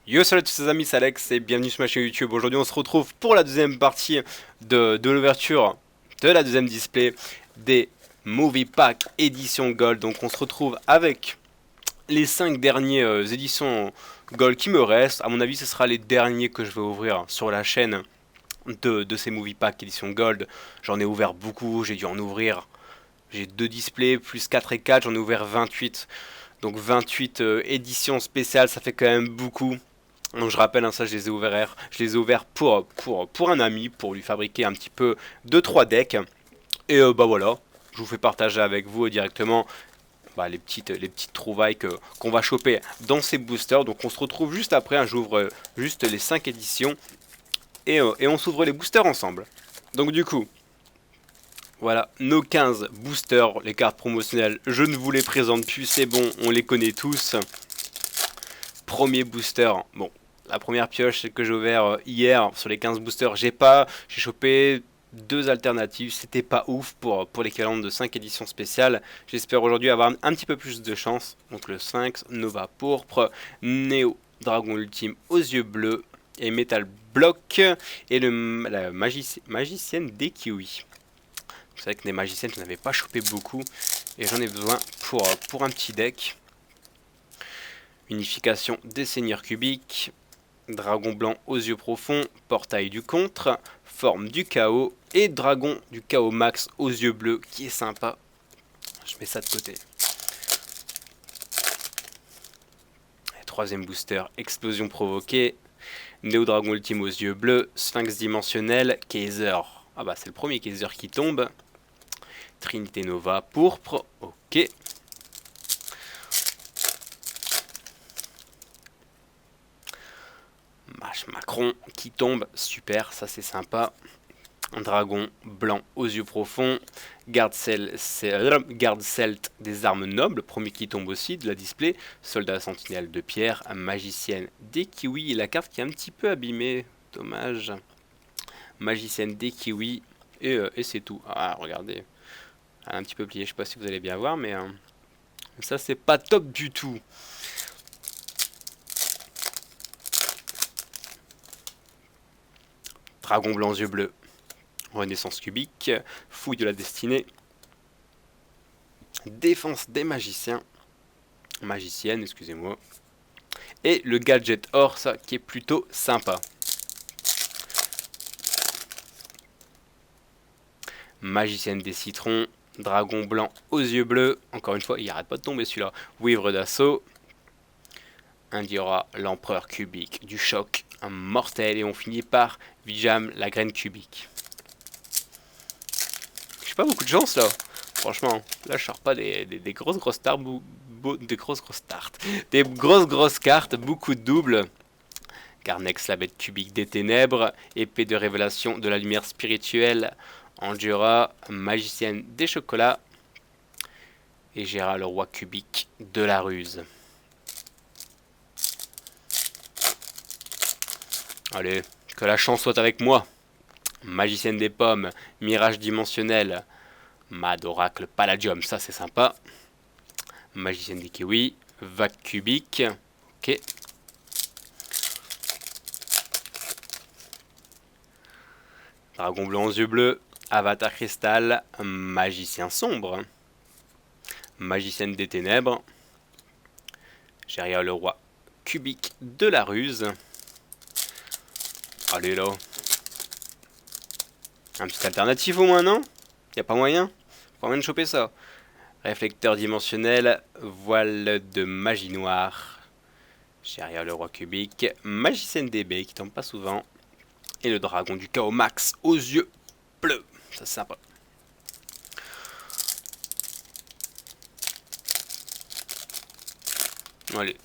Yo salut à tous les amis, c'est Alex et bienvenue sur ma chaîne YouTube. Aujourd'hui on se retrouve pour la deuxième partie de l'ouverture de la deuxième display des Movie Pack édition Gold. Donc on se retrouve avec les 5 dernières éditions Gold qui me restent. À mon avis ce sera les derniers que je vais ouvrir sur la chaîne de ces Movie Pack édition Gold. J'en ai ouvert beaucoup, j'ai dû en ouvrir. J'ai 2 displays plus 4 et 4, j'en ai ouvert 28. Donc 28 éditions spéciales, ça fait quand même beaucoup. Donc je rappelle, hein, ça je les ai ouverts pour un ami, pour lui fabriquer un petit peu deux trois decks. Et bah voilà, je vous fais partager avec vous directement les petites trouvailles qu'on va choper dans ces boosters. Donc on se retrouve juste après, hein, j'ouvre juste les 5 éditions et on s'ouvre les boosters ensemble. Donc du coup, voilà, nos 15 boosters, les cartes promotionnelles, je ne vous les présente plus, c'est bon, on les connaît tous. Premier booster, bon, la première pioche que j'ai ouvert hier sur les 15 boosters, j'ai chopé deux alternatives, c'était pas ouf pour l'équivalent de 5 éditions spéciales. J'espère aujourd'hui avoir un petit peu plus de chance. Donc le 5, Nova Pourpre, Néo, Dragon Ultime aux yeux bleus et Metal Block et la magicienne des kiwis. C'est vrai que les magiciennes, je n'avais pas chopé beaucoup et j'en ai besoin pour un petit deck. Unification des seigneurs cubiques, dragon blanc aux yeux profonds, portail du contre, forme du chaos et dragon du chaos max aux yeux bleus qui est sympa. Je mets ça de côté. Troisième booster, explosion provoquée, néo dragon ultime aux yeux bleus, sphinx dimensionnel, Kaiser. Ah bah c'est le premier Kaiser qui tombe. Trinité Nova pourpre, ok. Macron qui tombe, super, ça c'est sympa. Un dragon blanc aux yeux profonds, garde celte des armes nobles, premier qui tombe aussi de la display, soldat sentinelle de pierre, magicienne des kiwis, et la carte qui est un petit peu abîmée, dommage. Magicienne des kiwis, et c'est tout. Ah, regardez, un petit peu plié, je sais pas si vous allez bien voir, mais ça c'est pas top du tout. Dragon blanc aux yeux bleus. Renaissance cubique, fouille de la destinée, défense des magiciens, magicienne, excusez-moi, et le gadget or, ça qui est plutôt sympa. Magicienne des citrons, dragon blanc aux yeux bleus, encore une fois, il arrête pas de tomber celui-là, Wivre d'assaut, Indira l'empereur cubique du choc, un mortel, et on finit par Vijam la graine cubique. J'ai pas beaucoup de chance là. Franchement, là je sors pas des grosses tartes, des grosses cartes, beaucoup de doubles. Garnex, la bête cubique des ténèbres, épée de révélation de la lumière spirituelle, Endura, magicienne des chocolats, et Gérard le roi cubique de la ruse. Allez, que la chance soit avec moi. Magicienne des pommes, mirage dimensionnel, Mad Oracle Palladium, ça c'est sympa. Magicienne des kiwis, vague cubique, ok. Dragon blanc aux yeux bleus, avatar cristal, magicien sombre, magicienne des ténèbres, Géria le roi cubique de la ruse. Allez là. Un petit alternatif au moins, non? Y a pas moyen? Pas moyen de choper ça. Réflecteur dimensionnel, voile de magie noire, Géria le roi cubique, magicienne DB qui tombe pas souvent, et le dragon du chaos max aux yeux bleus. Ça c'est sympa. Allez,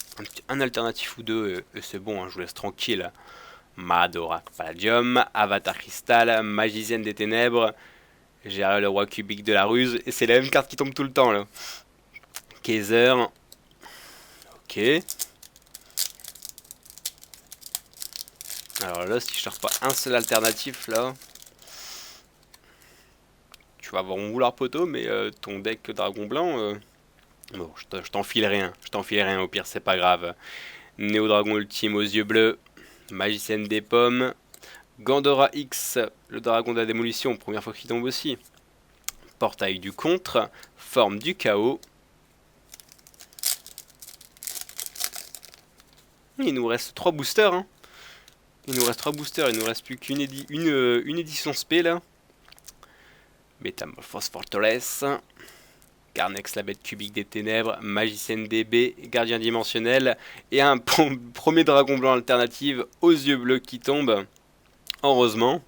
un alternatif ou deux, et c'est bon, hein, je vous laisse tranquille. Madorak Palladium, Avatar Cristal, Magicienne des Ténèbres, Gérard le roi cubique de la ruse, et c'est la même carte qui tombe tout le temps là. Kaiser, ok. Alors là, si je cherche pas un seul alternatif là, tu vas avoir mon vouloir poteau, mais ton deck dragon blanc, bon, je t'en file rien, au pire c'est pas grave. Néo-Dragon Ultime aux yeux bleus, Magicienne des pommes, Gandora X, le dragon de la démolition, première fois qu'il tombe aussi. Portail du contre, Forme du chaos. Il nous reste 3 boosters. Hein. Il nous reste 3 boosters, il nous reste plus qu'une une édition spé là. Métamorphose Forteresse, Garnex la bête cubique des ténèbres, Magicienne DB, Gardien dimensionnel et un premier dragon blanc alternative aux yeux bleus qui tombe. Heureusement.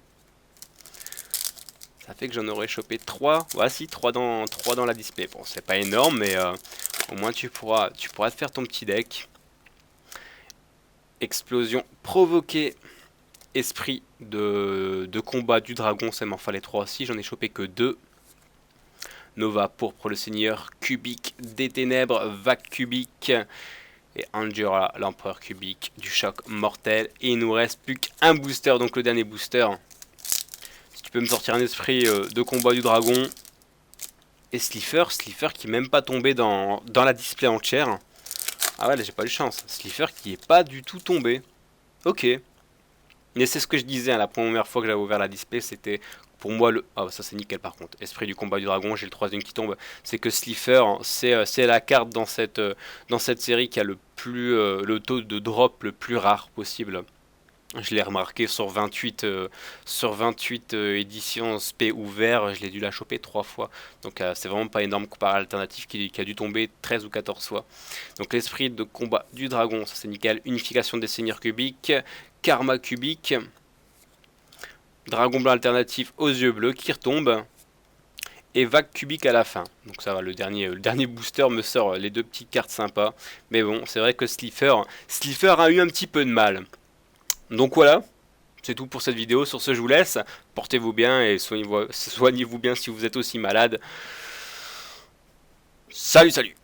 Ça fait que j'en aurais chopé 3. Voici 3 dans la display. Bon, c'est pas énorme, mais au moins tu pourras te faire ton petit deck. Explosion provoquée. Esprit de combat du dragon, ça m'en fallait 3 aussi. J'en ai chopé que 2. Nova pourpre le seigneur, Cubique des ténèbres, Vague cubique. Et Angela, l'empereur cubique du choc mortel. Et il nous reste plus qu'un booster, donc le dernier booster. Si tu peux me sortir un esprit de combat du dragon. Et Slifer qui est même pas tombé dans la display entière. Ah ouais, là j'ai pas eu de chance. Slifer qui est pas du tout tombé. Ok. Mais c'est ce que je disais, hein, la première fois que j'avais ouvert la display, c'était pour moi le... Ah ça c'est nickel par contre. Esprit du combat du dragon, j'ai le troisième qui tombe. C'est que Slifer, hein, c'est la carte dans cette série qui a le taux de drop le plus rare possible. Je l'ai remarqué sur 28 éditions SP ouvert, je l'ai dû la choper 3 fois. Donc c'est vraiment pas énorme comparé à l'alternative qui a dû tomber 13 ou 14 fois. Donc l'esprit de combat du dragon, ça c'est nickel. Unification des seigneurs cubiques, karma cubique, dragon blanc alternatif aux yeux bleus qui retombe. Et vague cubique à la fin. Donc ça va, le dernier booster me sort les 2 petites cartes sympas. Mais bon, c'est vrai que Slifer a eu un petit peu de mal. Donc voilà, c'est tout pour cette vidéo. Sur ce, je vous laisse. Portez-vous bien et soignez-vous bien si vous êtes aussi malade. Salut, salut!